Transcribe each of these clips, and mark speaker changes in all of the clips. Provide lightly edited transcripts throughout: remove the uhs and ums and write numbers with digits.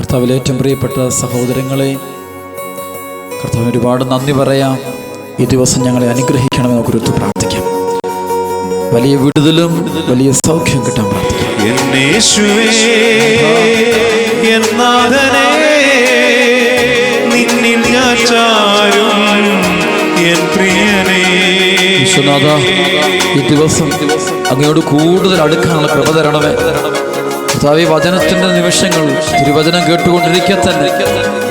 Speaker 1: കർത്താവിൽ ഏറ്റവും പ്രിയപ്പെട്ട സഹോദരങ്ങളെ, കർത്താവിന് ഒരുപാട് നന്ദി പറയാം. ഈ ദിവസം ഞങ്ങളെ അനുഗ്രഹിക്കണമെന്ന് നമുക്കൊരുത്ത് പ്രാർത്ഥിക്കാം. വലിയ വിടുതലും വലിയ സൗഖ്യം കിട്ടാൻ പ്രാർത്ഥിക്കാം. വിശ്വനാഥ, ഈ ദിവസം അങ്ങയോട് കൂടുതൽ അടുക്കാനുള്ള കൃപ തരണമേ. കർത്താവേ, വചനത്തിൻ്റെ നിമിഷങ്ങൾ തിരുവചനം കേട്ടുകൊണ്ടിരിക്കെ തന്നെ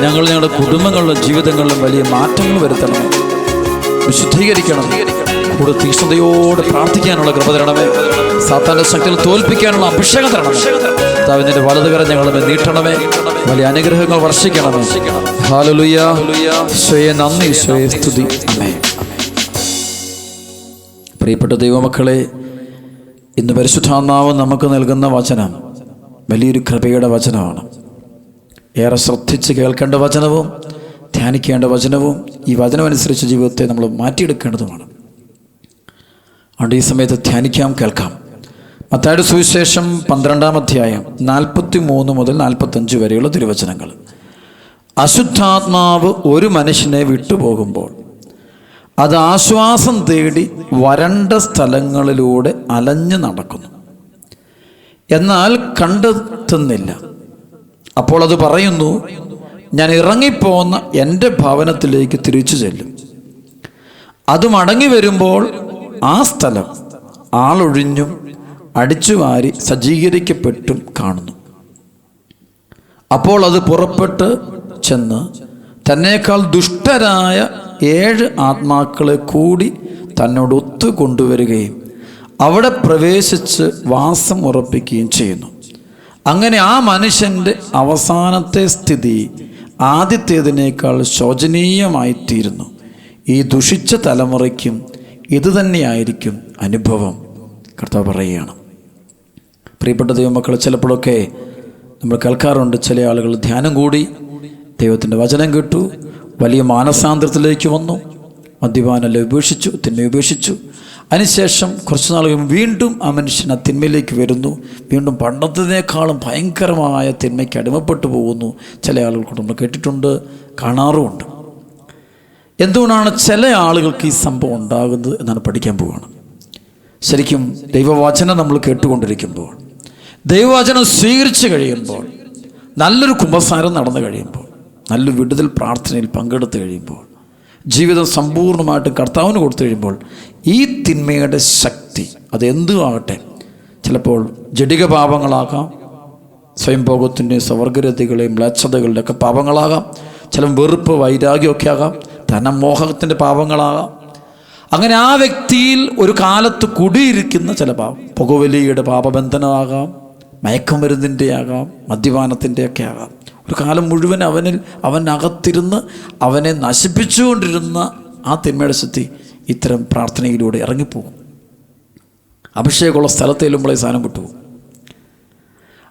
Speaker 1: ഞങ്ങളുടെ കുടുംബങ്ങളിലും ജീവിതങ്ങളിലും വലിയ മാറ്റങ്ങൾ വരുത്തണമേ. വിശുദ്ധീകരിക്കണം. കൂടെ തീക്ഷ്ണതയോടെ പ്രാർത്ഥിക്കാനുള്ള കൃപ തരണമേ. സാത്താന്റെ ശക്തിയിൽ തോൽപ്പിക്കാനുള്ള അഭിഷേകം തരണമേ. കർത്താവിന്റെ വലതുകരം ഞങ്ങളുടെ നീട്ടണമേ. വലിയ അനുഗ്രഹങ്ങൾ വർഷിക്കണമേ. ഹല്ലേലൂയ. ഈശോയെ നന്ദി, ഈശോയെ സ്തുതി. ആമേൻ. പ്രിയപ്പെട്ട ദൈവമക്കളെ, ഇന്ന് പരിശുദ്ധാത്മാവ് നമുക്ക് നൽകുന്ന വചനം വലിയൊരു കൃപയുടെ വചനമാണ്. ഏറെ ശ്രദ്ധിച്ച് കേൾക്കേണ്ട വചനവും ധ്യാനിക്കേണ്ട വചനവും ഈ വചനമനുസരിച്ച് ജീവിതത്തെ നമ്മൾ മാറ്റിയെടുക്കേണ്ടതുമാണ്. അതുകൊണ്ട് ഈ സമയത്ത് ധ്യാനിക്കാം, കേൾക്കാം. മത്തായിയുടെ സുവിശേഷം 12-ാം അധ്യായം 43 മുതൽ 45 വരെയുള്ള തിരുവചനങ്ങൾ. അശുദ്ധാത്മാവ് ഒരു മനുഷ്യനെ വിട്ടുപോകുമ്പോൾ അത് ആശ്വാസം തേടി വരണ്ട സ്ഥലങ്ങളിലൂടെ അലഞ്ഞു നടക്കുന്നു, എന്നാൽ കണ്ടെത്തുന്നില്ല. അപ്പോൾ അത് പറയുന്നു, ഞാൻ ഇറങ്ങിപ്പോന്ന എൻ്റെ ഭവനത്തിലേക്ക് തിരിച്ചു ചെല്ലും. അത് മടങ്ങി വരുമ്പോൾ ആ സ്ഥലം ആളൊഴിഞ്ഞും അടിച്ചുവാരി സജ്ജീകരിക്കപ്പെട്ടും കാണുന്നു. അപ്പോൾ അത് പുറപ്പെട്ട് ചെന്ന് തന്നേക്കാൾ ദുഷ്ടരായ 7 ആത്മാക്കളെ കൂടി തന്നോട് ഒത്തു കൊണ്ടുവരികയും അവിടെ പ്രവേശിച്ച് വാസം ഉറപ്പിക്കുകയും ചെയ്യുന്നു. അങ്ങനെ ആ മനുഷ്യൻ്റെ അവസാനത്തെ സ്ഥിതി ആദ്യത്തേതിനേക്കാൾ ശോചനീയമായിത്തീരുന്നു. ഈ ദുഷിച്ച തലമുറയ്ക്കും ഇതുതന്നെയായിരിക്കും അനുഭവം. കർത്താവ് പറയുകയാണ്. പ്രിയപ്പെട്ട ദൈവമക്കൾ, ചിലപ്പോഴൊക്കെ നമ്മൾ കേൾക്കാറുണ്ട്, ചില ആളുകൾ ധ്യാനം കൂടി, ദൈവത്തിൻ്റെ വചനം കേട്ടു, വലിയ മാനസാന്തരത്തിലേക്ക് വന്നു, മദ്യപാനെല്ലാം ഉപേക്ഷിച്ചു, തിന്മ ഉപേക്ഷിച്ചു. അതിനുശേഷം കുറച്ച് നാൾ വീണ്ടും ആ മനുഷ്യൻ ആ തിന്മയിലേക്ക് വരുന്നു. വീണ്ടും പണ്ടത്തേക്കാളും ഭയങ്കരമായ തിന്മയ്ക്ക് അടിമപ്പെട്ടു പോകുന്നു. ചില ആളുകൾ നമ്മൾ കേട്ടിട്ടുണ്ട്, കാണാറുമുണ്ട്. എന്തുകൊണ്ടാണ് ചില ആളുകൾക്ക് ഈ സംഭവം ഉണ്ടാകുന്നത് എന്നാണ് പഠിക്കാൻ പോവുകയാണ്. ശരിക്കും ദൈവവചനം നമ്മൾ കേട്ടുകൊണ്ടിരിക്കുമ്പോൾ, ദൈവവചനം സ്വീകരിച്ച് കഴിയുമ്പോൾ, നല്ലൊരു കുമ്പസാരം നടന്നു കഴിയുമ്പോൾ, നല്ലൊരു വിടുതൽ പ്രാർത്ഥനയിൽ പങ്കെടുത്ത് കഴിയുമ്പോൾ, ജീവിതം സമ്പൂർണ്ണമായിട്ട് കർത്താവിന് കൊടുത്തു കഴിയുമ്പോൾ ഈ തിന്മയുടെ ശക്തി അതെന്തും ആകട്ടെ, ചിലപ്പോൾ ജഡിക പാപങ്ങളാകാം, സ്വയംഭോഗത്തിൻ്റെയും സ്വർഗരതികളെയും മ്ലേച്ഛതകളുടെ ഒക്കെ പാപങ്ങളാകാം, ചില വെറുപ്പ് വൈരാഗ്യമൊക്കെ ആകാം, ധനമോഹത്തിൻ്റെ പാപങ്ങളാകാം. അങ്ങനെ ആ വ്യക്തിയിൽ ഒരു കാലത്ത് കുടിയിരിക്കുന്ന ചില പാപം, പുകവലിയുടെ പാപബന്ധനമാകാം, മയക്കുമരുന്നിൻ്റെ ആകാം, മദ്യപാനത്തിൻ്റെയൊക്കെ ആകാം. ഒരു കാലം മുഴുവൻ അവനകത്തിരുന്ന് അവനെ നശിപ്പിച്ചുകൊണ്ടിരുന്ന ആ തിന്മയുടെ ശക്തി ഇത്തരം പ്രാർത്ഥനയിലൂടെ ഇറങ്ങിപ്പോകും. അഭിഷേകമുള്ള സ്ഥലത്ത് ചെല്ലുമ്പോൾ ഈ സാധനം വിട്ടുപോകും.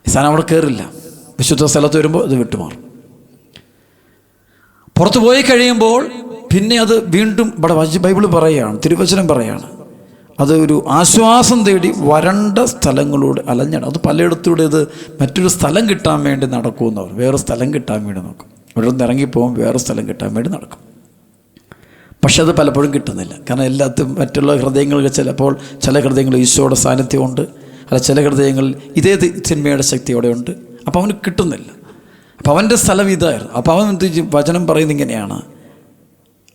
Speaker 1: ഈ സാധനം അവിടെ കയറില്ല. വിശുദ്ധ സ്ഥലത്ത് വരുമ്പോൾ ഇത് വിട്ടുമാറും. പുറത്തു പോയി കഴിയുമ്പോൾ പിന്നെ അത് വീണ്ടും ഇവിടെ ബൈബിൾ പറയുകയാണ്, തിരുവചനം പറയുകയാണ്, അത് ഒരു ആശ്വാസം തേടി വരണ്ട സ്ഥലങ്ങളിലൂടെ അലഞ്ഞാണ്. അത് പലയിടത്തൂടെ ഇത് മറ്റൊരു സ്ഥലം കിട്ടാൻ വേണ്ടി നടക്കുമെന്നവർ വേറെ സ്ഥലം കിട്ടാൻ വേണ്ടി നോക്കും. ഇവിടെ നിന്ന് ഇറങ്ങിപ്പോകും, വേറെ സ്ഥലം കിട്ടാൻ വേണ്ടി നടക്കും. പക്ഷെ അത് പലപ്പോഴും കിട്ടുന്നില്ല. കാരണം എല്ലാത്തും മറ്റുള്ള ഹൃദയങ്ങളിൽ ചിലപ്പോൾ ചില ഹൃദയങ്ങളിൽ ഈശോയുടെ സാന്നിധ്യമുണ്ട്, അല്ല ചില ഹൃദയങ്ങളിൽ ഇതേ തിന്മയുടെ ശക്തി അവിടെ ഉണ്ട്. അപ്പോൾ അവന് കിട്ടുന്നില്ല. അപ്പോൾ അവൻ്റെ സ്ഥലം ഇതായിരുന്നു. അപ്പോൾ അവൻ വചനം പറയുന്നത് ഇങ്ങനെയാണ്.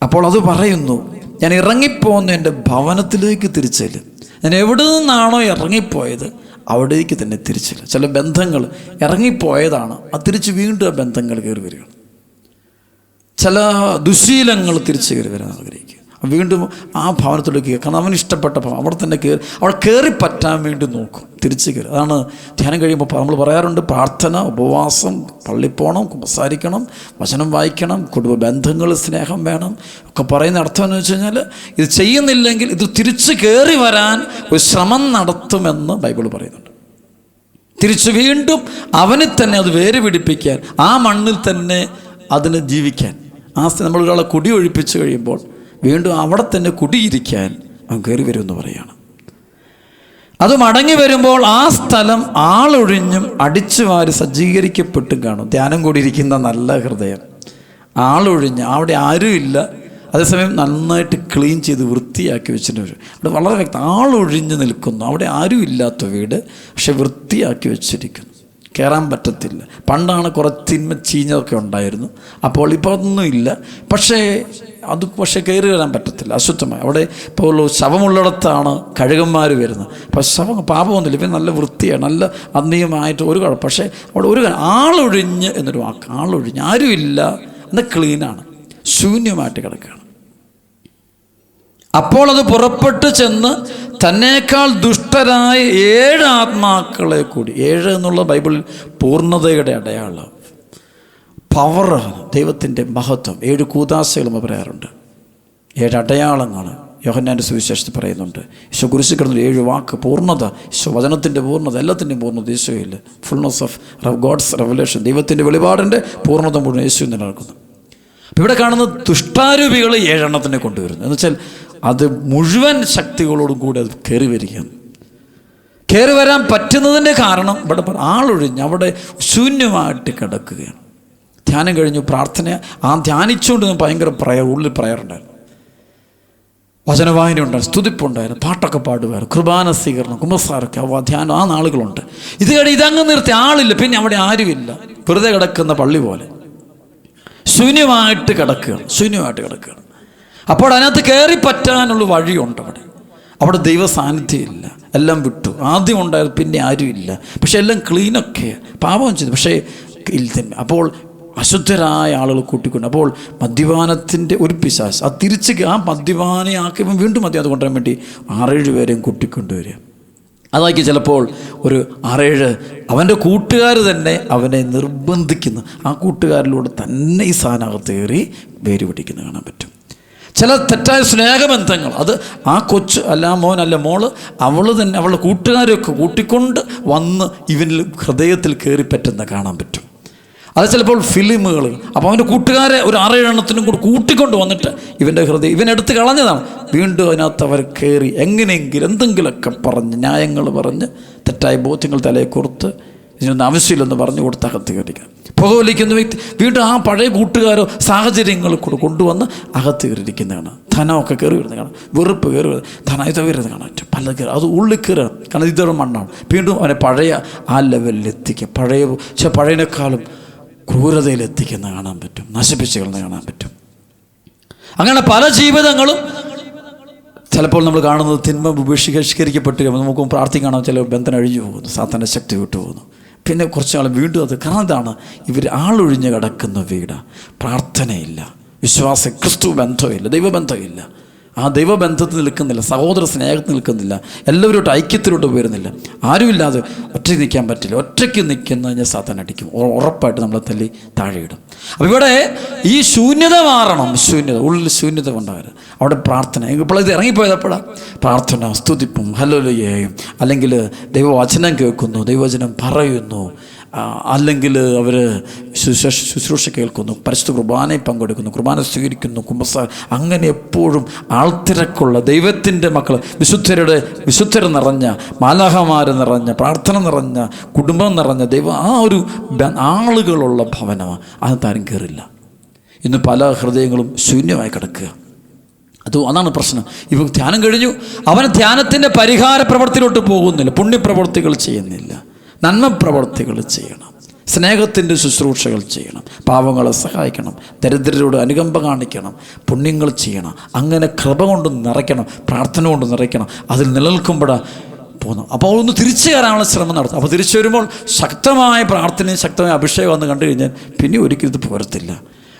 Speaker 1: അപ്പോൾ അത് പറയുന്നു, ഞാൻ ഇറങ്ങിപ്പോകുന്ന എൻ്റെ ഭവനത്തിലേക്ക് തിരിച്ചെല്ലും. ഞാൻ എവിടെ നിന്നാണോ ഇറങ്ങിപ്പോയത് അവിടേക്ക് തന്നെ തിരിച്ചില്ല. ചില ബന്ധങ്ങൾ ഇറങ്ങിപ്പോയതാണ്, അത് തിരിച്ച് വീണ്ടും ആ ബന്ധങ്ങൾ കയറി വരികയാണ്. ചില ദുശീലങ്ങൾ തിരിച്ച് കയറി വരാൻ ആഗ്രഹിക്കുക, വീണ്ടും ആ ഭവനത്തിലേക്ക്. കാരണം അവന് ഇഷ്ടപ്പെട്ട ഭവനം അവിടെ തന്നെ അവിടെ കയറി പറ്റാൻ വേണ്ടി നോക്കും, തിരിച്ച് കയറി. അതാണ് ധ്യാനം കഴിയുമ്പോൾ നമ്മൾ പറയാറുണ്ട്, പ്രാർത്ഥന, ഉപവാസം, പള്ളിപ്പോണം, കുമ്പസാരിക്കണം, വചനം വായിക്കണം, കുടുംബ ബന്ധങ്ങൾ, സ്നേഹം വേണം ഒക്കെ പറയുന്ന അർത്ഥം എന്ന് വെച്ച് കഴിഞ്ഞാൽ ഇത് ചെയ്യുന്നില്ലെങ്കിൽ ഇത് തിരിച്ച് കയറി വരാൻ ഒരു ശ്രമം നടത്തുമെന്ന് ബൈബിൾ പറയുന്നുണ്ട്. തിരിച്ച് വീണ്ടും അവനെ തന്നെ അത് വേര് പിടിപ്പിക്കാൻ, ആ മണ്ണിൽ തന്നെ അതിന് ജീവിക്കാൻ, നമ്മൾ ഒരാളെ കുടി ഒഴിപ്പിച്ച് കഴിയുമ്പോൾ വീണ്ടും അവിടെ തന്നെ കുടിയിരിക്കാൻ അവൻ കയറി വരുമെന്ന് പറയുകയാണ്. അത് മടങ്ങി വരുമ്പോൾ ആ സ്ഥലം ആളൊഴിഞ്ഞും അടിച്ചു വാരി സജ്ജീകരിക്കപ്പെട്ടും കാണും. ധ്യാനം കൂടിയിരിക്കുന്ന നല്ല ഹൃദയം, ആളൊഴിഞ്ഞ്, അവിടെ ആരുമില്ല, അതേസമയം നന്നായിട്ട് ക്ലീൻ ചെയ്ത് വൃത്തിയാക്കി വെച്ചിട്ടുണ്ട്. അവിടെ വളരെ വ്യക്തം ആളൊഴിഞ്ഞ് നിൽക്കുന്നു, അവിടെ ആരും ഇല്ലാത്ത വീട്, പക്ഷെ വൃത്തിയാക്കി വെച്ചിരിക്കുന്നു. കയറാൻ പറ്റത്തില്ല. പണ്ടാണ് കുറച്ച് തിന്മ ചീഞ്ഞതൊക്കെ ഉണ്ടായിരുന്നു, അപ്പോൾ ഇപ്പോൾ അതൊന്നും ഇല്ല. പക്ഷേ കയറി വരാൻ പറ്റത്തില്ല, അശുദ്ധമായി. അവിടെ ഇപ്പോൾ ശവമുള്ളിടത്താണ് കഴുകന്മാർ വരുന്നത്. അപ്പോൾ പാപമൊന്നുമില്ല, ഇപ്പം നല്ല വൃത്തിയാണ്, നല്ല അന്യമായിട്ട് ഒരു കുഴപ്പം. പക്ഷേ അവിടെ ഒരു ആളൊഴിഞ്ഞ് എന്നൊരു വാക്ക്, ആളൊഴിഞ്ഞ്, ആരുമില്ല, എന്നാൽ ക്ലീനാണ്, ശൂന്യമായിട്ട് കിടക്കുകയാണ്. അപ്പോൾ അത് പുറപ്പെട്ട് ചെന്ന് തന്നേക്കാൾ ദുഷ്ടരായ 7 ആത്മാക്കളെ കൂടി. 7 എന്നുള്ള ബൈബിളിൽ പൂർണ്ണതയുടെ അടയാളം, പവറാണ്, ദൈവത്തിൻ്റെ മഹത്വം. 7 കൂദാശകളും പറയാറുണ്ട്, 7 അടയാളങ്ങൾ യോഹന്നാൻ്റെ സുവിശേഷത്തിൽ പറയുന്നുണ്ട്. ഈശോ കുരിശിൽ കിടന്നൊരു 7 വാക്ക്, പൂർണ്ണത, ഈശോ വചനത്തിൻ്റെ പൂർണ്ണത, എല്ലാത്തിൻ്റെയും പൂർണ്ണത ഈശോയിൽ, ഫുൾനെസ് ഓഫ് ഗോഡ്സ് റെവലേഷൻ, ദൈവത്തിൻ്റെ വെളിപാടിൻ്റെ പൂർണ്ണത മുഴുവൻ യേശു നിലനിൽക്കുന്നു. അപ്പം ഇവിടെ കാണുന്ന ദുഷ്ടാരൂപികൾ 7 എണ്ണത്തിനെ കൊണ്ടുവരുന്നു. എന്ന് വെച്ചാൽ അത് മുഴുവൻ ശക്തികളോടും കൂടി അത് കയറി വരികയാണ്. കയറി വരാൻ പറ്റുന്നതിൻ്റെ കാരണം ഇവിടെ ആളൊഴിഞ്ഞ് അവിടെ ശൂന്യമായിട്ട് കിടക്കുകയാണ്. ധ്യാനം കഴിഞ്ഞു, പ്രാർത്ഥന ധ്യാനിച്ചുകൊണ്ട് ഭയങ്കര ഉള്ളിൽ പ്രയറുണ്ടായിരുന്നു, വചനവായന ഉണ്ടായിരുന്നു, സ്തുതിപ്പുണ്ടായിരുന്നു, പാട്ടൊക്കെ പാടുമായിരുന്നു, കുർബാന സ്വീകരണം, കുമ്പസാരൊക്കെ, ധ്യാനം, ആ നാളുകളുണ്ട്. ഇത് കഴിഞ്ഞ് ഇതങ്ങ് നിർത്തി, ആളില്ല, പിന്നെ അവിടെ ആരുമില്ല, വെറുതെ കിടക്കുന്ന പള്ളി പോലെ ശൂന്യമായിട്ട് കിടക്കുകയാണ്. അപ്പോൾ അതിനകത്ത് കയറി പറ്റാനുള്ള വഴിയുണ്ട്. അവിടെ ദൈവ സാന്നിധ്യമില്ല, എല്ലാം വിട്ടു. ആദ്യം ഉണ്ടായിരുന്നു, പിന്നെ ആരുമില്ല, പക്ഷെ എല്ലാം ക്ലീനൊക്കെ, പാപം ചെയ്തു, പക്ഷേ അപ്പോൾ അശുദ്ധരായ ആളുകൾ കൂട്ടിക്കൊണ്ട്, അപ്പോൾ മദ്യപാനത്തിൻ്റെ ഒരു പിശാച് അത് തിരിച്ച് ആ മദ്യപാനെ ആക്കിയപ്പോൾ വീണ്ടും മദ്യം കൊണ്ടുവരാൻ വേണ്ടി 6-7 പേരെയും കൂട്ടിക്കൊണ്ടുവരിക. അതാക്കി ചിലപ്പോൾ ഒരു 6-7 അവൻ്റെ കൂട്ടുകാർ തന്നെ അവനെ നിർബന്ധിക്കുന്നു. ആ കൂട്ടുകാരിലൂടെ തന്നെ ഈ സാധനകത്ത് കയറി വേര് പിടിക്കുന്നത് കാണാൻ പറ്റും. ചില തെറ്റായ സ്നേഹബന്ധങ്ങൾ, അത് ആ കൊച്ച് അല്ല മോൻ അല്ല മോള്, അവൾ തന്നെ അവളുടെ കൂട്ടുകാരെയൊക്കെ കൂട്ടിക്കൊണ്ട് വന്ന് ഇവനിൽ ഹൃദയത്തിൽ കയറി പറ്റുന്ന കാണാൻ പറ്റും. അത് ചിലപ്പോൾ ഫിലിമുകൾ, അപ്പോൾ അവൻ്റെ കൂട്ടുകാരെ ഒരു 6-7 എണ്ണത്തിനും കൂടി കൂട്ടിക്കൊണ്ട് വന്നിട്ട് ഇവൻ്റെ ഹൃദയം ഇവനെടുത്ത് കളഞ്ഞതാണ്. വീണ്ടും അതിനകത്ത് അവർ കയറി എങ്ങനെയെങ്കിലും എന്തെങ്കിലുമൊക്കെ പറഞ്ഞ്, ന്യായങ്ങൾ പറഞ്ഞ്, തെറ്റായ ബോധ്യങ്ങൾ തലയെ കൊടുത്ത്, ഇതിനൊന്നും ആവശ്യമില്ലെന്ന് പറഞ്ഞു കൊടുത്ത് അകത്ത് കയറിക്കുക. പുകവലിക്കുന്ന വ്യക്തി വീണ്ടും ആ പഴയ കൂട്ടുകാരോ സാഹചര്യങ്ങൾ കൂടെ കൊണ്ടുവന്ന് അകത്ത് കയറിയിരിക്കുന്നതാണ്. ധനമൊക്കെ കയറി വരുന്നത് കാണാം, വെറുപ്പ് കയറി വരുന്നത്, ധനം ഇത് വരുന്നത് കാണാൻ പറ്റും, പല കയറി, അത് ഉള്ളിൽ കയറുകയാണ്. കാരണം ഇതൊരു മണ്ണാണ്. വീണ്ടും അവനെ പഴയ ആ ലെവലിൽ എത്തിക്കുക, പഴയതിനേക്കാളും ക്രൂരതയിലെത്തിക്കുന്ന കാണാൻ പറ്റും, നശിപ്പിച്ച് കളന്ന് കാണാൻ പറ്റും. അങ്ങനെ പല ജീവിതങ്ങളും ചിലപ്പോൾ നമ്മൾ കാണുന്നത് തിന്മ ബഹിഷ്കരിക്കപ്പെട്ട് നമുക്ക് പ്രാർത്ഥിക്കണം, ചില ബന്ധനം അഴിഞ്ഞു പോകുന്നു, സാത്താൻ്റെ ശക്തി വിട്ടുപോകുന്നു. പിന്നെ കുറച്ച് നാൾ വീണ്ടും അത്, കാരണം എന്താണ്, ഇവർ ആളൊഴിഞ്ഞ് കിടക്കുന്ന വീടാണ്. പ്രാർത്ഥനയില്ല, വിശ്വാസം, ക്രിസ്തു ബന്ധമില്ല, ദൈവബന്ധമില്ല. ആ ദൈവബന്ധത്തിൽ നിൽക്കുന്നില്ല, സഹോദര സ്നേഹത്തിൽ നിൽക്കുന്നില്ല, എല്ലാവരോട്ട് ഐക്യത്തിലോട്ട് വരുന്നില്ല. ആരുമില്ലാതെ ഒറ്റയ്ക്ക് നിൽക്കാൻ പറ്റില്ല. ഒറ്റയ്ക്ക് നിൽക്കുന്നതിന് സാത്താൻ അടിക്കും, ഉറപ്പായിട്ട് നമ്മളെ തല്ലി താഴെയിടും. അപ്പോൾ ഇവിടെ ഈ ശൂന്യത മാറണം, ഉള്ളിൽ ശൂന്യത ഉണ്ടാകരുത്. അവിടെ പ്രാർത്ഥന, ഇപ്പോൾ ഇത് ഇറങ്ങിപ്പോയതപ്പോഴാണ് പ്രാർത്ഥന, സ്തുതിപ്പും ഹല്ലേലൂയയും, അല്ലെങ്കിൽ ദൈവവചനം കേൾക്കുന്നു, ദൈവവചനം പറയുന്നു, അല്ലെങ്കിൽ അവർ ശുശ്രൂഷ കേൾക്കുന്നു, പരിശുദ്ധ കുർബാനയിൽ പങ്കെടുക്കുന്നു, കുർബാന സ്വീകരിക്കുന്നു, കുമ്പസാര, അങ്ങനെ എപ്പോഴും ആൾത്തിരക്കുള്ള ദൈവത്തിൻ്റെ മക്കൾ, വിശുദ്ധർ നിറഞ്ഞ, മാലാഹമാർ നിറഞ്ഞ, പ്രാർത്ഥന നിറഞ്ഞ, കുടുംബം നിറഞ്ഞ ദൈവം, ആ ഒരു ആളുകളുള്ള ഭവനമാണ്. അതാരും കയറില്ല. ഇന്ന് പല ഹൃദയങ്ങളും ശൂന്യമായി കിടക്കുക. അതാണ് പ്രശ്നം. ഇവ ധ്യാനം കഴിഞ്ഞു, അവൻ ധ്യാനത്തിൻ്റെ പരിഹാര പ്രവൃത്തിയിലോട്ട് പോകുന്നില്ല, പുണ്യപ്രവൃത്തികൾ ചെയ്യുന്നില്ല, നന്മ പ്രവർത്തികൾ ചെയ്യണം, സ്നേഹത്തിൻ്റെ ശുശ്രൂഷകൾ ചെയ്യണം, പാവങ്ങളെ സഹായിക്കണം, ദരിദ്രരോട് അനുകമ്പ കാണിക്കണം, പുണ്യങ്ങൾ ചെയ്യണം, അങ്ങനെ കൃപ കൊണ്ട് നിറയ്ക്കണം, പ്രാർത്ഥന കൊണ്ട് നിറയ്ക്കണം. അതിൽ നിലനിൽക്കുമ്പോഴാണ് പോകുന്നു. അപ്പോൾ ഒന്ന് തിരിച്ചു കയറാനുള്ള ശ്രമം നടത്തും. അപ്പോൾ തിരിച്ചു വരുമ്പോൾ ശക്തമായ പ്രാർത്ഥനയും ശക്തമായ അഭിഷേകം വന്ന് കണ്ടു കഴിഞ്ഞാൽ പിന്നെ ഒരിക്കലും ഇത് പോരത്തില്ല.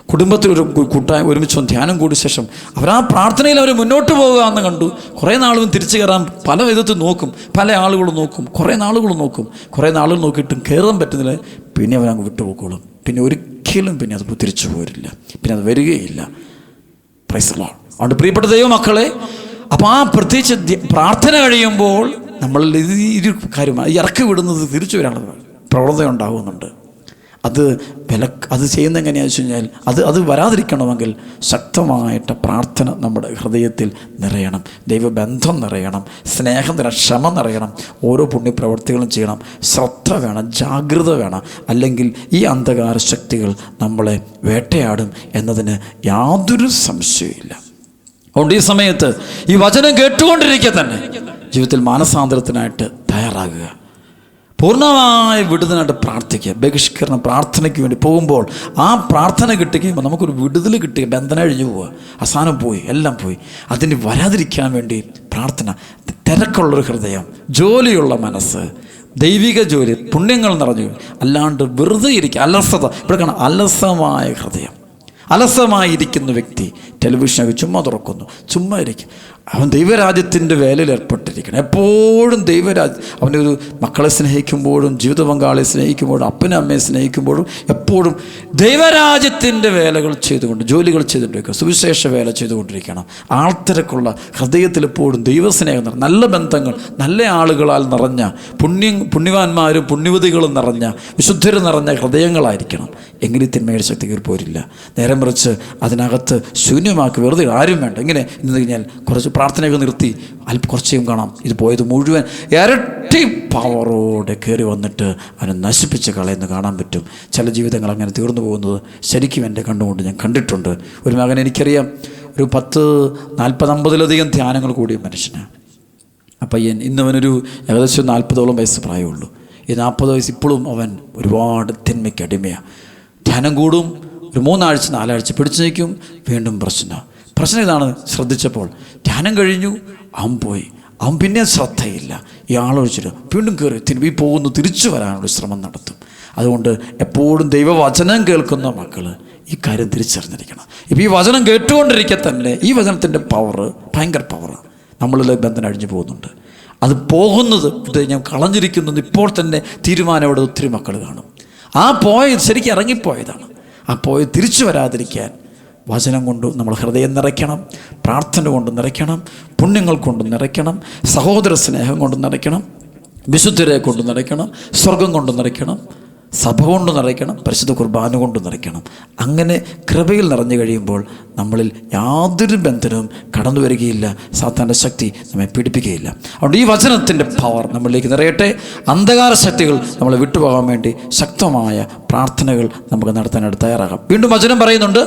Speaker 1: കുടുംബത്തിൽ ഒരു കൂട്ടായ്മ ഒരുമിച്ച് ധ്യാനം കൂടിയ ശേഷം അവർ ആ പ്രാർത്ഥനയിൽ അവർ മുന്നോട്ട് പോകുക എന്ന് കണ്ടു. കുറേ നാളും തിരിച്ചു കയറാൻ പല വിധത്തിൽ നോക്കും, പല ആളുകളും നോക്കും, കുറേ നാളുകൾ നോക്കിയിട്ടും കയറാൻ പറ്റുന്നില്ല. പിന്നെ അവരങ്ങ് വിട്ടുപോക്കോളും. പിന്നെ ഒരിക്കലും പിന്നെ അത് തിരിച്ചു പോരില്ല, പിന്നെ അത് വരികയില്ല. Praise the Lord. അതുകൊണ്ട് പ്രിയപ്പെട്ട ദൈവമക്കളെ, അപ്പോൾ ആ പ്രത്യേകിച്ച് പ്രാർത്ഥന കഴിയുമ്പോൾ നമ്മൾ ഈ ഒരു കാര്യമാണ്, ഇറക്കി വിടുന്നത് തിരിച്ചു വരാനുള്ള പ്രവണത ഉണ്ടാകുന്നുണ്ട്. അത് ചെയ്യുന്ന എങ്ങനെയാണെന്ന് വെച്ച് കഴിഞ്ഞാൽ അത് വരാതിരിക്കണമെങ്കിൽ ശക്തമായിട്ട് പ്രാർത്ഥന നമ്മുടെ ഹൃദയത്തിൽ നിറയണം, ദൈവബന്ധം നിറയണം, സ്നേഹം നിറയണം, ക്ഷമ നിറയണം, ഓരോ പുണ്യപ്രവർത്തികളും ചെയ്യണം, ശ്രദ്ധ വേണം, ജാഗ്രത വേണം. അല്ലെങ്കിൽ ഈ അന്ധകാര ശക്തികൾ നമ്മളെ വേട്ടയാടും എന്നതിന് യാതൊരു സംശയമില്ല. അതുകൊണ്ട് ഈ സമയത്ത് ഈ വചനം കേട്ടുകൊണ്ടിരിക്കുക തന്നെ ജീവിതത്തിൽ മാനസാന്തരത്തിനായിട്ട് തയ്യാറാകുക, പൂർണ്ണമായ വിടുതലായിട്ട് പ്രാർത്ഥിക്കുക. ബഹിഷ്കരണ പ്രാർത്ഥനയ്ക്ക് വേണ്ടി പോകുമ്പോൾ ആ പ്രാർത്ഥന കിട്ടുകയുമ്പോൾ നമുക്കൊരു വിടുതൽ കിട്ടുക, ബന്ധനം അഴിഞ്ഞു പോവുക, അവസാനം പോയി, എല്ലാം പോയി. അതിന് വരാതിരിക്കാൻ വേണ്ടി പ്രാർത്ഥന, തിരക്കുള്ളൊരു ഹൃദയം, ജോലിയുള്ള മനസ്സ്, ദൈവിക ജോലി, പുണ്യങ്ങൾ നിറഞ്ഞു, അല്ലാണ്ട് വെറുതെ ഇരിക്കുക, അലസത. ഇവിടെ കാണാം, അലസമായ ഹൃദയം. അലസമായിരിക്കുന്ന വ്യക്തി ടെലിവിഷനൊക്കെ ചുമ്മാ തുറക്കുന്നു, ചുമ്മാ ഇരിക്കും. അവൻ ദൈവരാജ്യത്തിൻ്റെ വേലയിൽ ഏർപ്പെട്ടിരിക്കണം. എപ്പോഴും അവൻ്റെ ഒരു മക്കളെ സ്നേഹിക്കുമ്പോഴും ജീവിത പങ്കാളിയെ സ്നേഹിക്കുമ്പോഴും അപ്പനും അമ്മയെ സ്നേഹിക്കുമ്പോഴും എപ്പോഴും ദൈവരാജ്യത്തിൻ്റെ വേലകൾ ചെയ്തുകൊണ്ട്, ജോലികൾ ചെയ്തുകൊണ്ടിരിക്കണം, സുവിശേഷ വേല ചെയ്തുകൊണ്ടിരിക്കണം. ആൾത്തിരക്കുള്ള ഹൃദയത്തിൽ എപ്പോഴും ദൈവസ്നേഹം, നല്ല ബന്ധങ്ങൾ, നല്ല ആളുകളാൽ നിറഞ്ഞ, പുണ്യവാന്മാരും പുണ്യവതികളും നിറഞ്ഞ, വിശുദ്ധർ നിറഞ്ഞ ഹൃദയങ്ങളായിരിക്കണം. എങ്കിലും തിന്മയുടെ ശക്തി കയറി പോരില്ല. നേരെ മറിച്ച് അതിനകത്ത് ശൂന്യമാക്കി വെറുതെ ആരും വേണ്ട. ഇങ്ങനെ ഇന്ന് കഴിഞ്ഞാൽ കുറച്ച് പ്രാർത്ഥനയൊക്കെ നിർത്തി കുറച്ചേയും കാണാം, ഇത് പോയത് മുഴുവൻ ഇരട്ടി പവറോടെ കയറി വന്നിട്ട് അവനെ നശിപ്പിച്ച് കളയെന്ന് കാണാൻ പറ്റും. ചില ജീവിതങ്ങൾ അങ്ങനെ തീർന്നു പോകുന്നത് ശരിക്കും എൻ്റെ കണ്ടുകൊണ്ട് ഞാൻ കണ്ടിട്ടുണ്ട്. ഒരു മകൻ എനിക്കറിയാം, ഒരു 40-50 ധ്യാനങ്ങൾ കൂടിയ മനുഷ്യനാണ്. അപ്പം ഇന്നവനൊരു ഏകദേശം 40ഓളം വയസ്സ് പ്രായമുള്ളൂ. ഈ 40 വയസ്സ് ഇപ്പോഴും അവൻ ഒരുപാട് തിന്മയ്ക്ക് അടിമയാണ്. ധ്യാനം കൂടും, ഒരു 3 ആഴ്ച 4 ആഴ്ച പിടിച്ചു നിൽക്കും, വീണ്ടും പ്രശ്നം ഇതാണ്. ശ്രദ്ധിച്ചപ്പോൾ ധ്യാനം കഴിഞ്ഞു, അവൻ പോയി, അവൻ പിന്നെ ശ്രദ്ധയില്ല, ഇയാളൊഴിച്ചിട്ട് വീണ്ടും കയറി പോകുന്നു, തിരിച്ചു വരാനുള്ള ശ്രമം നടത്തും. അതുകൊണ്ട് എപ്പോഴും ദൈവവചനം കേൾക്കുന്ന മക്കൾ ഈ കാര്യം തിരിച്ചറിഞ്ഞിരിക്കണം. ഇപ്പോൾ ഈ വചനം കേട്ടുകൊണ്ടിരിക്കെ തന്നെ ഈ വചനത്തിൻ്റെ പവറ് ഭയങ്കര പവറാണ്. നമ്മളിൽ ബന്ധനം അഴിഞ്ഞു പോകുന്നുണ്ട്. അത് പോകുന്നത് ഞാൻ കളഞ്ഞിരിക്കുന്നത് ഇപ്പോൾ തന്നെ തീരുമാനത്തോടെ ഒത്തിരി മക്കൾ കാണും. ആ പോയത് ശരിക്കും ഇറങ്ങിപ്പോയതാണ്. ആ പോയത് തിരിച്ചു വരാതിരിക്കാൻ വചനം കൊണ്ട് നമ്മൾ ഹൃദയം നിറയ്ക്കണം, പ്രാർത്ഥന കൊണ്ട് നിറയ്ക്കണം, പുണ്യങ്ങൾ കൊണ്ട് നിറയ്ക്കണം, സഹോദര സ്നേഹം കൊണ്ട് നിറയ്ക്കണം, വിശുദ്ധരെ കൊണ്ട് നിറയ്ക്കണം, സ്വർഗം കൊണ്ട് നിറയ്ക്കണം, സഭ കൊണ്ട് നിറയ്ക്കണം, പരിശുദ്ധ കുർബാന കൊണ്ട് നിറയ്ക്കണം. അങ്ങനെ കൃപയിൽ നിറഞ്ഞു കഴിയുമ്പോൾ നമ്മളിൽ യാതൊരു ബന്ധനവും കടന്നു വരികയില്ല, സാത്താൻ്റെ ശക്തി നമ്മെ പീഡിപ്പിക്കുകയില്ല. അതുകൊണ്ട് ഈ വചനത്തിൻ്റെ പവർ നമ്മളിലേക്ക് നിറയട്ടെ. അന്ധകാര ശക്തികൾ നമ്മളെ വിട്ടുപോകാൻ വേണ്ടി ശക്തമായ പ്രാർത്ഥനകൾ നമുക്ക് നടത്താനായിട്ട് തയ്യാറാകാം. വീണ്ടും വചനം പറയുന്നുണ്ട്,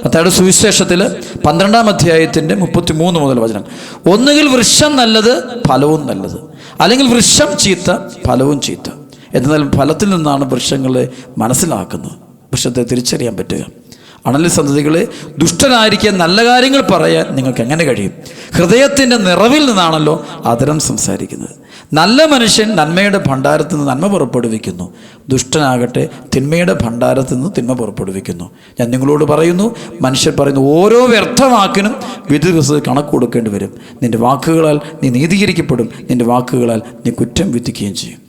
Speaker 1: മത്തായിയുടെ സുവിശേഷത്തിൽ 12-ാം അധ്യായത്തിൻ്റെ 33 മുതൽ വചനം. ഒന്നുകിൽ വൃക്ഷം നല്ലത്, ഫലവും നല്ലത്, അല്ലെങ്കിൽ വൃക്ഷം ചീത്ത, ഫലവും ചീത്ത. എന്നാൽ ഫലത്തിൽ നിന്നാണ് വൃക്ഷങ്ങളെ മനസ്സിലാക്കുന്നത്, വൃക്ഷത്തെ തിരിച്ചറിയാൻ പറ്റുക. അണലി സന്തതികളെ, ദുഷ്ടനായിരിക്കാൻ നല്ല കാര്യങ്ങൾ പറയാൻ നിങ്ങൾക്ക് എങ്ങനെ കഴിയും? ഹൃദയത്തിൻ്റെ നിറവിൽ നിന്നാണല്ലോ ആദരം സംസാരിക്കുന്നത്. നല്ല മനുഷ്യൻ നന്മയുടെ ഭണ്ഡാരത്തിൽ നിന്ന് നന്മ പുറപ്പെടുവിക്കുന്നു, ദുഷ്ടനാകട്ടെ തിന്മയുടെ ഭണ്ഡാരത്തിൽ നിന്ന് തിന്മ പുറപ്പെടുവിക്കുന്നു. ഞാൻ നിങ്ങളോട് പറയുന്നു, മനുഷ്യർ പറയുന്നു ഓരോ വ്യർത്ഥവാക്കിനും വിധി ദിവസം കണക്ക് കൊടുക്കേണ്ടി വരും. നിൻ്റെ വാക്കുകളാൽ നീ നീതീകരിക്കപ്പെടും, നിൻ്റെ വാക്കുകളാൽ നീ കുറ്റം വിധിക്കുകയും ചെയ്യും.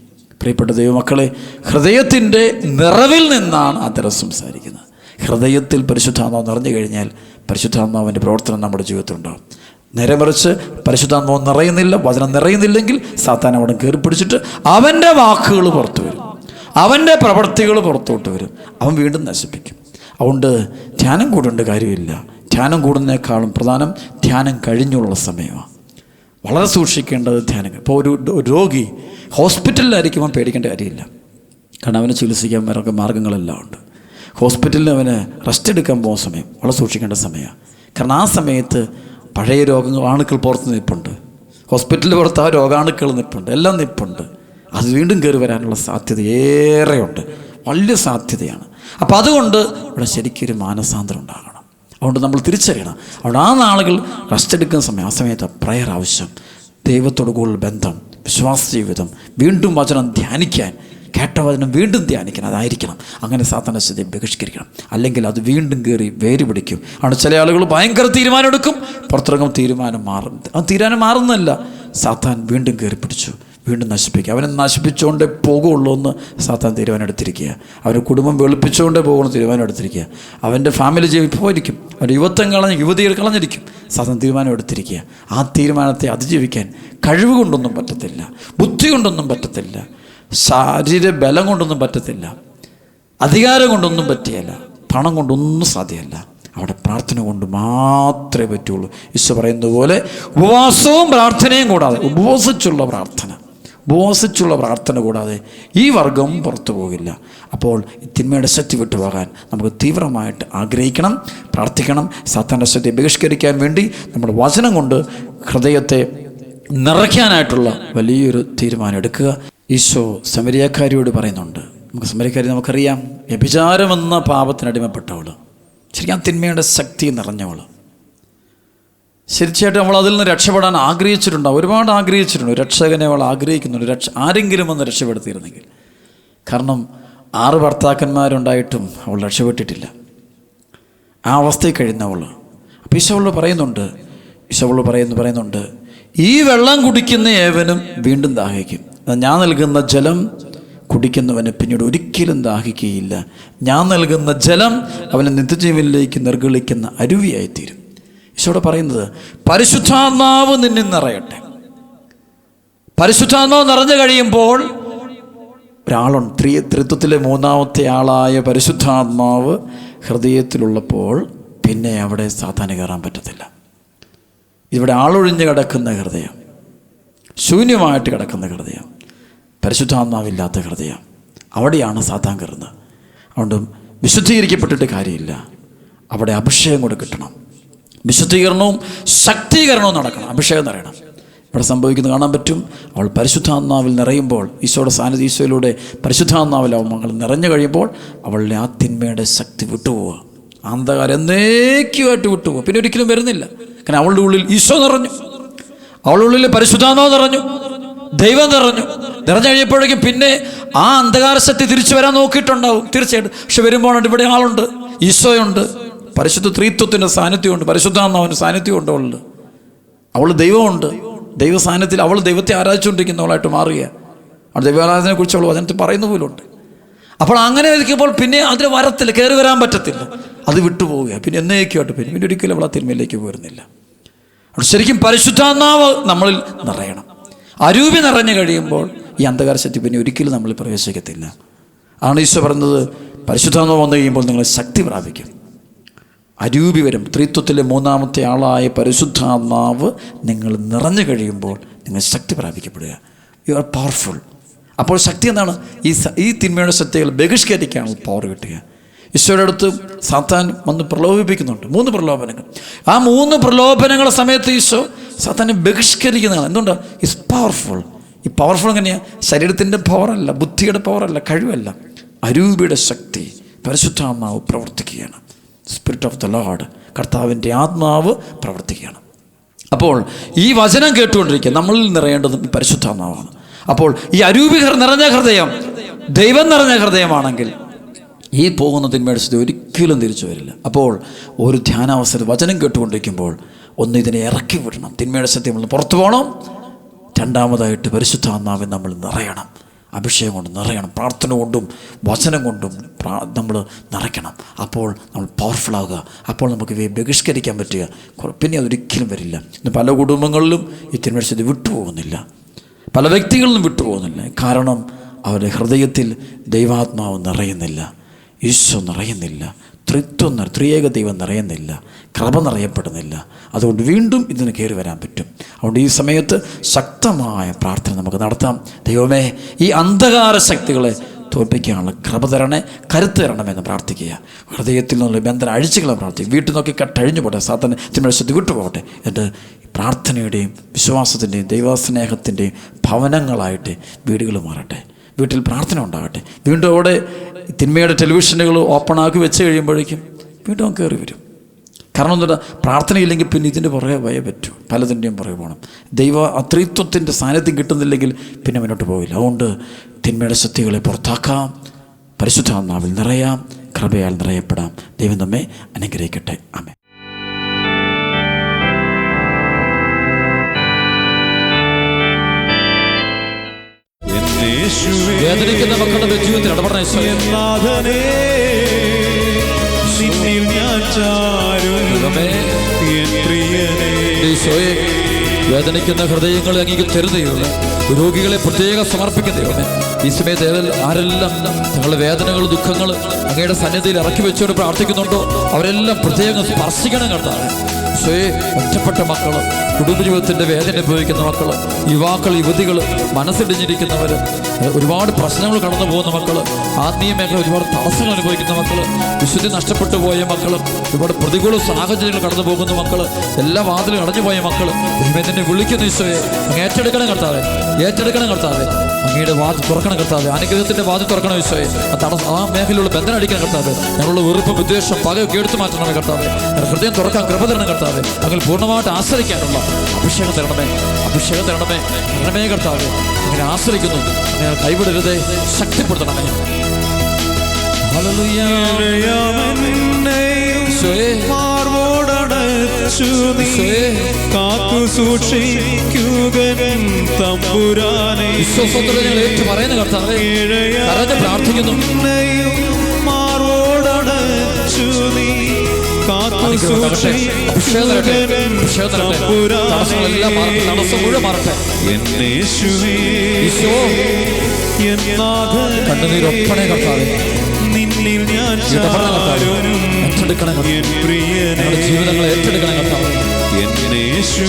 Speaker 1: പ്രിയപ്പെട്ട ദൈവമക്കളെ, ഹൃദയത്തിൻ്റെ നിറവിൽ നിന്നാണ് ആദരം സംസാരിക്കുന്നത്. ഹൃദയത്തിൽ പരിശുദ്ധാത്മാവ് നിറഞ്ഞു കഴിഞ്ഞാൽ പരിശുദ്ധാത്മാവിൻ്റെ പ്രവർത്തനം നമ്മുടെ ജീവിതത്തിൽ ഉണ്ടാകും. നേരെ മറിച്ച് പരിശുദ്ധാത്മാവ് നിറയുന്നില്ല, വചനം നിറയുന്നില്ലെങ്കിൽ സാത്താൻ അവിടെ കയറി പിടിച്ചിട്ട് അവൻ്റെ വാക്കുകൾ പുറത്തു വരും, അവൻ്റെ പ്രവൃത്തികൾ പുറത്തോട്ട് വരും, അവൻ വീണ്ടും നശിപ്പിക്കും. അതുകൊണ്ട് ധ്യാനം കൂടേണ്ട കാര്യമില്ല. ധ്യാനം കൂടുന്നതിനേക്കാളും പ്രധാനം ധ്യാനം കഴിഞ്ഞുള്ള സമയമാണ്. വളരെ സൂക്ഷിക്കേണ്ടത് ധ്യാനം. ഇപ്പോൾ ഒരു രോഗി ഹോസ്പിറ്റലിലായിരിക്കുമ്പോൾ പേടിക്കേണ്ട കാര്യമില്ല, കാരണം അവനെ ചികിത്സിക്കാൻ വേറെ മാർഗ്ഗങ്ങളെല്ലാം ഉണ്ട്. ഹോസ്പിറ്റലിൽ അവന് റെസ്റ്റ് എടുക്കാൻ പോകുന്ന സമയം വളരെ സൂക്ഷിക്കേണ്ട സമയമാണ്. കാരണം ആ സമയത്ത് പഴയ രോഗാണുക്കൾ പുറത്ത് നിൽപ്പുണ്ട്, ഹോസ്പിറ്റലിൽ പുറത്ത് ആ രോഗാണുക്കൾ നിൽപ്പുണ്ട്, എല്ലാം നിൽപ്പുണ്ട്. അത് വീണ്ടും കയറി വരാനുള്ള സാധ്യത ഏറെയുണ്ട്, വലിയ സാധ്യതയാണ്. അപ്പോൾ അതുകൊണ്ട് ഇവിടെ ശരിക്കൊരു മാനസാന്തരം ഉണ്ടാകണം. അതുകൊണ്ട് നമ്മൾ തിരിച്ചറിയണം. അവിടെ ആ നാളുകൾ റെസ്റ്റ് എടുക്കുന്ന സമയം, ആ സമയത്ത് പ്രയർ ആവശ്യം, ദൈവത്തോട് കൂടുതൽ ബന്ധം, വിശ്വാസ ജീവിതം, വീണ്ടും വചനം ധ്യാനിക്കാൻ, കേട്ട വചനം വീണ്ടും ധ്യാനിക്കണം, അതായിരിക്കണം. അങ്ങനെ സാത്താൻ്റെ ശക്തിയെ ബഹിഷ്കരിക്കണം. അല്ലെങ്കിൽ അത് വീണ്ടും കയറി വേര് പിടിക്കും. അവിടെ ചില ആളുകൾ ഭയങ്കര തീരുമാനം എടുക്കും, പുറത്തിറങ്ങും തീരുമാനം മാറും. ആ തീരുമാനം മാറുന്നതല്ല, സാത്താൻ വീണ്ടും കയറി പിടിച്ചു, വീണ്ടും നശിപ്പിക്കുക. അവനെ നശിപ്പിച്ചുകൊണ്ടേ പോകുള്ളൂ എന്ന് സാത്താൻ തീരുമാനം എടുത്തിരിക്കുക. അവൻ്റെ കുടുംബം വെളുപ്പിച്ചുകൊണ്ടേ പോകുന്ന തീരുമാനം എടുത്തിരിക്കുക. അവൻ്റെ ഫാമിലി പോയിരിക്കും, അവൻ്റെ യുവത്വം യുവതികൾ കളഞ്ഞിരിക്കും. സാത്താൻ തീരുമാനം എടുത്തിരിക്കുക. ആ തീരുമാനത്തെ അതിജീവിക്കാൻ കഴിവ് കൊണ്ടൊന്നും പറ്റത്തില്ല, ബുദ്ധി കൊണ്ടൊന്നും പറ്റത്തില്ല, ശാരീര ബലം കൊണ്ടൊന്നും പറ്റത്തില്ല. അധികാരം കൊണ്ടൊന്നും പറ്റിയല്ല, പണം കൊണ്ടൊന്നും സാധ്യമല്ല. അവിടെ പ്രാർത്ഥന കൊണ്ട് മാത്രമേ പറ്റുള്ളൂ. ഈശോ പറയുന്നത് പോലെ ഉപവാസവും പ്രാർത്ഥനയും കൂടാതെ, ഉപവസിച്ചുള്ള പ്രാർത്ഥന കൂടാതെ ഈ വർഗം പുറത്തു പോകില്ല. അപ്പോൾ തിന്മയുടെ ശക്തി വിട്ടുപോകാൻ നമുക്ക് തീവ്രമായിട്ട് ആഗ്രഹിക്കണം, പ്രാർത്ഥിക്കണം. സാത്താൻ്റെ ശക്തിയെ ബഹിഷ്കരിക്കാൻ വേണ്ടി നമ്മുടെ വചനം കൊണ്ട് ഹൃദയത്തെ നിറയ്ക്കാനായിട്ടുള്ള വലിയൊരു തീരുമാനം എടുക്കുക. ഈശോ സമരിയാക്കാരിയോട് പറയുന്നുണ്ട്. സമരിയാക്കാരി നമുക്കറിയാം, വ്യഭിചാരമെന്ന പാപത്തിനടിമപ്പെട്ടവൾ, ശരിക്കും തിന്മയുടെ ശക്തി നിറഞ്ഞവൾ. തീർച്ചയായിട്ടും അവൾ അതിൽ നിന്ന് രക്ഷപ്പെടാൻ ആഗ്രഹിച്ചിട്ടുണ്ടാവും, ഒരുപാട് ആഗ്രഹിച്ചിട്ടുണ്ട്. രക്ഷകനെ അവൾ ആഗ്രഹിക്കുന്നുണ്ട്, ആരെങ്കിലും ഒന്ന് രക്ഷപ്പെടുത്തിയിരുന്നെങ്കിൽ. കാരണം 6 ഭർത്താക്കന്മാരുണ്ടായിട്ടും അവൾ രക്ഷപ്പെട്ടിട്ടില്ല. ആ അവസ്ഥയിൽ കഴിയുന്നവൾ. അപ്പോൾ ഈശോ പറയുന്നുണ്ട്, ഈ വെള്ളം കുടിക്കുന്ന ഏവനും വീണ്ടും ദാഹിക്കും. ഞാൻ നൽകുന്ന ജലം കുടിക്കുന്നവന് പിന്നീട് ഒരിക്കലും ദാഹിക്കുകയില്ല. ഞാൻ നൽകുന്ന ജലം അവനെ നിത്യജീവനിലേക്ക് നിർഗളിക്കുന്ന അരുവിയായിത്തീരും. ഈശോടെ പറയുന്നത്, പരിശുദ്ധാത്മാവ് നിന്നിൽ നിറയട്ടെ. പരിശുദ്ധാത്മാവ് നിറഞ്ഞു കഴിയുമ്പോൾ ഒരാളുണ്ട്, ത്രിത്വത്തിലെ 3ാമത്തെ ആളായ പരിശുദ്ധാത്മാവ് ഹൃദയത്തിലുള്ളപ്പോൾ പിന്നെ അവിടെ സാത്താന് കയറാൻ പറ്റത്തില്ല. ഇവിടെ ആളൊഴിഞ്ഞ് കിടക്കുന്ന ഹൃദയം, ശൂന്യമായിട്ട് കിടക്കുന്ന ഹൃദയം, പരിശുദ്ധാത്മാവില്ലാത്ത ഹൃദയം, അവിടെയാണ് സാത്താൻ കയറുന്നത്. അതുകൊണ്ട് വിശുദ്ധീകരിക്കപ്പെട്ടിട്ട് കാര്യമില്ല, അവിടെ അഭിഷേകം കൂടെ കിട്ടണം. വിശുദ്ധീകരണവും ശക്തീകരണവും നടക്കണം, അഭിഷേകം നിറയണം. ഇവിടെ സംഭവിക്കുന്നത് കാണാൻ പറ്റും. അവൾ പരിശുദ്ധാത്മാവിൽ നിറയുമ്പോൾ, ഈശോയുടെ സാന്നിധ്യം, ഈശോയിലൂടെ പരിശുദ്ധാത്മാവിൽ അവൾ മകൾ നിറഞ്ഞു കഴിയുമ്പോൾ അവളുടെ ആ തിന്മയുടെ ശക്തി വിട്ടുപോവുക, അന്ധകാരം എന്നേക്കുമായിട്ട് വിട്ടുപോകുക, പിന്നെ ഒരിക്കലും വരുന്നില്ല. കാരണം അവളുടെ ഉള്ളിൽ ഈശോ നിറഞ്ഞു, അവളുടെ ഉള്ളിൽ പരിശുദ്ധാത്മാവ് നിറഞ്ഞു, ദൈവം നിറഞ്ഞു കഴിഞ്ഞപ്പോഴേക്കും പിന്നെ ആ അന്ധകാര ശക്തി തിരിച്ചു വരാൻ നോക്കിയിട്ടുണ്ടാവും തീർച്ചയായിട്ടും. പക്ഷെ വരുമ്പോൾ ഇവിടെ ആളുണ്ട്, ഈശോയുണ്ട്, പരിശുദ്ധ ത്രിത്വത്തിൻ്റെ സാന്നിധ്യമുണ്ട്, പരിശുദ്ധാത്മാവിൻ്റെ സാന്നിധ്യമുണ്ട്. അവൾ ദൈവമുണ്ട്, ദൈവ സാന്നിധ്യത്തിൽ അവൾ ദൈവത്തെ ആരാധിച്ചുകൊണ്ടിരിക്കുന്നവളായിട്ട് മാറുകയാണ്. അവൾ ദൈവാരാധനയെ കുറിച്ച് അവൾ അതിനകത്ത് പറയുന്ന പോലുണ്ട്. അപ്പോൾ അങ്ങനെ ഇരിക്കുമ്പോൾ പിന്നെ അതിന് വരത്തില്ല, കയറി വരാൻ പറ്റത്തില്ല, അത് വിട്ടുപോവുക. പിന്നെ എന്നേക്കുമായിട്ട് പിന്നെ ഒരിക്കലും അവൾ ആ തിന്മയിലേക്ക് പോരുന്നില്ല. അപ്പോൾ ശരിക്കും പരിശുദ്ധാത്മാവ് നമ്മളിൽ നിറയണം. അരൂപി നിറഞ്ഞു കഴിയുമ്പോൾ ഈ അന്ധകാര ശക്തി പിന്നെ ഒരിക്കലും നമ്മളിൽ പ്രവേശിക്കത്തില്ല. ആണ് ഈശോ പറയുന്നത്, പരിശുദ്ധാത്മാവ് വന്നു കഴിയുമ്പോൾ നിങ്ങൾ ശക്തി പ്രാപിക്കും. അരൂപി വരും. ത്രിത്വത്തിലെ 3ാമത്തെ ആളായ പരിശുദ്ധാത്മാവ് നിങ്ങൾ നിറഞ്ഞു കഴിയുമ്പോൾ നിങ്ങൾ ശക്തി പ്രാപിക്കപ്പെടുക. You are powerful. അപ്പോൾ ശക്തി എന്താണ്? ഈ തിന്മയുടെ ശക്തികൾ ബഹിഷ്കരിക്കാനുള്ള പവർ കിട്ടുക. ഈശോയുടെ അടുത്ത് സാത്താൻ വന്ന് പ്രലോഭിപ്പിക്കുന്നുണ്ട്. 3 പ്രലോഭനങ്ങൾ. ആ 3 പ്രലോഭനങ്ങളുടെ സമയത്ത് ഈശോ സാത്താനെ ബഹിഷ്കരിക്കുന്നതാണ്. എന്തുകൊണ്ടാണ്? Is powerful. ഈ പവർഫുൾ എങ്ങനെയാണ്? ശരീരത്തിൻ്റെ പവറല്ല, ബുദ്ധിയുടെ പവറല്ല, കഴിവല്ല, അരൂപിയുടെ ശക്തി, പരിശുദ്ധാത്മാവ് പ്രവർത്തിക്കുകയാണ്. സ്പിരിറ്റ് ഓഫ് ദ ലോർഡ്, കർത്താവിൻ്റെ ആത്മാവ് പ്രവർത്തിക്കുകയാണ്. അപ്പോൾ ഈ വചനം കേട്ടുകൊണ്ടിരിക്കുക, നമ്മളിൽ നിറയേണ്ടതും പരിശുദ്ധാത്മാവാണ്. അപ്പോൾ ഈ അരൂപി നിറഞ്ഞ ഹൃദയം ദൈവം നിറഞ്ഞ ഹൃദയമാണെങ്കിൽ ഈ പോകുന്ന തിന്മയുടെ സ്ഥിതി ഒരിക്കലും തിരിച്ചു വരില്ല. അപ്പോൾ ഒരു ധ്യാനാവസരം വചനം കേട്ടുകൊണ്ടിരിക്കുമ്പോൾ ഒന്ന് ഇതിനെ ഇറക്കി വിടണം. തിന്മയുടെ സ്ഥിതി നമ്മൾ പുറത്തു പോകണം. രണ്ടാമതായിട്ട് പരിശുദ്ധാത്മാവിൽ നമ്മൾ നിറയണം, അഭിഷേകം കൊണ്ട് നിറയണം, പ്രാർത്ഥന കൊണ്ടും വചനം കൊണ്ടും നമ്മൾ നിറയ്ക്കണം. അപ്പോൾ നമ്മൾ പവർഫുള്ളാകുക. അപ്പോൾ നമുക്ക് ഇവയെ ബഹിഷ്കരിക്കാൻ പറ്റുക. പിന്നെ അതൊരിക്കലും വരില്ല. ഇന്ന് പല കുടുംബങ്ങളിലും ഈ തിന്മയുടെ സ്ഥിതി വിട്ടുപോകുന്നില്ല, പല വ്യക്തികളിലും വിട്ടുപോകുന്നില്ല. കാരണം അവരുടെ ഹൃദയത്തിൽ ദൈവാത്മാവ് നിറയുന്നില്ല, ഈശോ നിറയുന്നില്ല, ത്രിയേക ദൈവം നിറയുന്നില്ല, കൃപ നിറയപ്പെടുന്നില്ല. അതുകൊണ്ട് വീണ്ടും ഇതിന് കയറി വരാൻ പറ്റും. അതുകൊണ്ട് ഈ സമയത്ത് ശക്തമായ പ്രാർത്ഥന നമുക്ക് നടത്താം. ദൈവമേ, ഈ അന്ധകാര ശക്തികളെ തോൽപ്പിക്കാനുള്ള കൃപ തരണേ, കരുത്ത് തരണമെന്ന് പ്രാർത്ഥിക്കുക. ഹൃദയത്തിൽ നിന്നുള്ള ബന്ധനം അഴിച്ചുകളെ പ്രാർത്ഥിക്കുക. വീട്ടിൽ നിന്നൊക്കെ കട്ടഴിഞ്ഞു പോട്ടെ, സാത്താൻ തിന്മശക്തി വിട്ടുപോകട്ടെ. എന്നിട്ട് പ്രാർത്ഥനയുടെയും വിശ്വാസത്തിൻ്റെയും ദൈവസ്നേഹത്തിൻ്റെയും ഭവനങ്ങളായിട്ട് വീടുകൾ മാറട്ടെ, വീട്ടിൽ പ്രാർത്ഥന ഉണ്ടാകട്ടെ. വീണ്ടും അവിടെ തിന്മയുടെ ടെലിവിഷനുകൾ ഓപ്പണാക്കി വെച്ച് കഴിയുമ്പോഴേക്കും വീണ്ടും കയറി വരും. കാരണം എന്താ? പ്രാർത്ഥനയില്ലെങ്കിൽ പിന്നെ ഇതിൻ്റെ പുറകെ പോയേ പറ്റൂ, പലതിൻ്റെയും പുറകെ പോകണം. ദൈവ അത്രിത്വത്തിൻ്റെ സാന്നിധ്യം കിട്ടുന്നില്ലെങ്കിൽ പിന്നെ മുന്നോട്ട് പോകില്ല. അതുകൊണ്ട് തിന്മയുടെ ശക്തികളെ പുറത്താക്കാം, പരിശുദ്ധാത്മാവിൽ നിറയാം, കൃപയാൽ നിറയപ്പെടാം. ദൈവം നമ്മെ അനുഗ്രഹിക്കട്ടെ. ആമേൻ.
Speaker 2: വേദനിക്കുന്ന മക്കളുടെ ജീവിതത്തിൽ ഇടപെടണേ. വേദനിക്കുന്ന ഹൃദയങ്ങളെ അങ്ങേക്ക് തരുന്നതാണ്. രോഗികളെ പ്രത്യേകം സമർപ്പിക്കുന്നതാണ്. ഈ സമയത്ത് ആരെല്ലാം തങ്ങളുടെ വേദനകൾ, ദുഃഖങ്ങൾ അങ്ങയുടെ സന്നിധിയിൽ ഇറക്കി വെച്ചുകൊണ്ട് പ്രാർത്ഥിക്കുന്നുണ്ടോ അവരെല്ലാം പ്രത്യേകം സ്പർശിക്കണം കർത്താവേ. ഒറ്റപ്പെട്ട മക്കൾ, കുടുംബജീവിതത്തിൻ്റെ വേദന അനുഭവിക്കുന്ന മക്കൾ, യുവാക്കൾ, യുവതികൾ, മനസ്സിടിഞ്ഞിരിക്കുന്നവർ, ഒരുപാട് പ്രശ്നങ്ങൾ കടന്നു പോകുന്ന മക്കൾ, ആത്മീയ മേഖല ഒരുപാട് തടസ്സങ്ങൾ അനുഭവിക്കുന്ന മക്കൾ, വിശുദ്ധി നഷ്ടപ്പെട്ടു പോയ മക്കൾ, ഒരുപാട് പ്രതികൂല സാഹചര്യങ്ങൾ കടന്നു പോകുന്ന മക്കൾ, എല്ലാ വാതിലും അടഞ്ഞു പോയ മക്കൾ നിന്നെ വിളിക്കുന്ന ഈശോയെ അങ്ങ് ഏറ്റെടുക്കണം കർത്താവേ, ഏറ്റെടുക്കണം കർത്താവേ. അങ്ങയുടെ വാതിൽ തുറക്കണം കർത്താവേ, അനുഗ്രഹത്തിൻ്റെ വാതിൽ തുറക്കണം ഈശോയെ. ആ മേഖലയിലുള്ള ബന്ധനം അടിക്കണം കർത്താവേ. ഞങ്ങളുള്ള വെറുപ്പ്, വിദ്വേഷം, പകയൊക്കെ എടുത്തു മാറ്റണമേ കർത്താവേ. ഹൃദയം തുറക്കാൻ കൃപ തരണം കർത്താവേ. അങ്ങനെ പൂർണ്ണമായിട്ട് ആശ്രയിക്കാനുള്ള അഭിഷേകം തരണമേ, അഭിഷേകം തരണമേ, തരണമേ കർത്താവേ. അങ്ങനെ ആശ്രയിക്കുന്നു, അങ്ങനെ കൈവിടരുതേ, ശക്തിപ്പെടുത്തണമേ.
Speaker 3: കാത്തു സൂക്ഷിക്കുകൻ തമ്പുരാനെ
Speaker 2: ഏറ്റു പറയുന്ന കർത്താവേ, പ്രാർത്ഥിക്കുന്നു.
Speaker 3: മാർവോടണച്ചു നീ കാത്തു സൂക്ഷിക്കുകൻ
Speaker 2: കണ്ണുനീരൊപ്പണേ കർത്താവേ.
Speaker 3: നിന്നിൽ ഞാൻ
Speaker 2: ജീവിതങ്ങളെ ഏറ്റെടുക്കണം കർത്താവേ,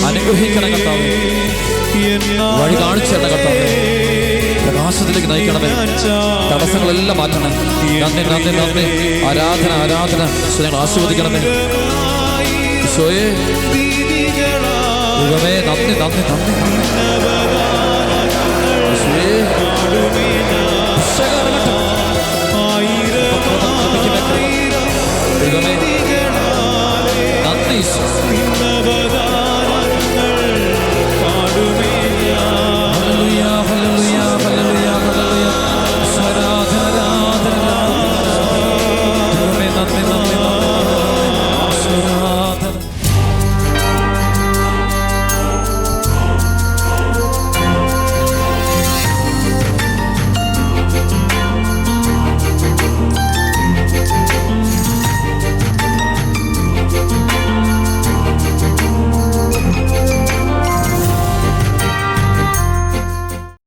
Speaker 2: അനുഗ്രഹിക്കണം കർത്താവേ, വഴി കാണിച്ചേണ്ട കർത്താവേ, പ്രകാശത്തിലേക്ക് നയിക്കണമേ, തടസ്സങ്ങളെല്ലാം മാറ്റണേ. നന്ദി, നന്ദി, നന്ദി. ആരാധന, ആരാധന. ഞങ്ങൾ ആസ്വദിക്കണമേ ഈശോയെ. ദൈവമേ, നന്ദി, നന്ദി, നന്ദി.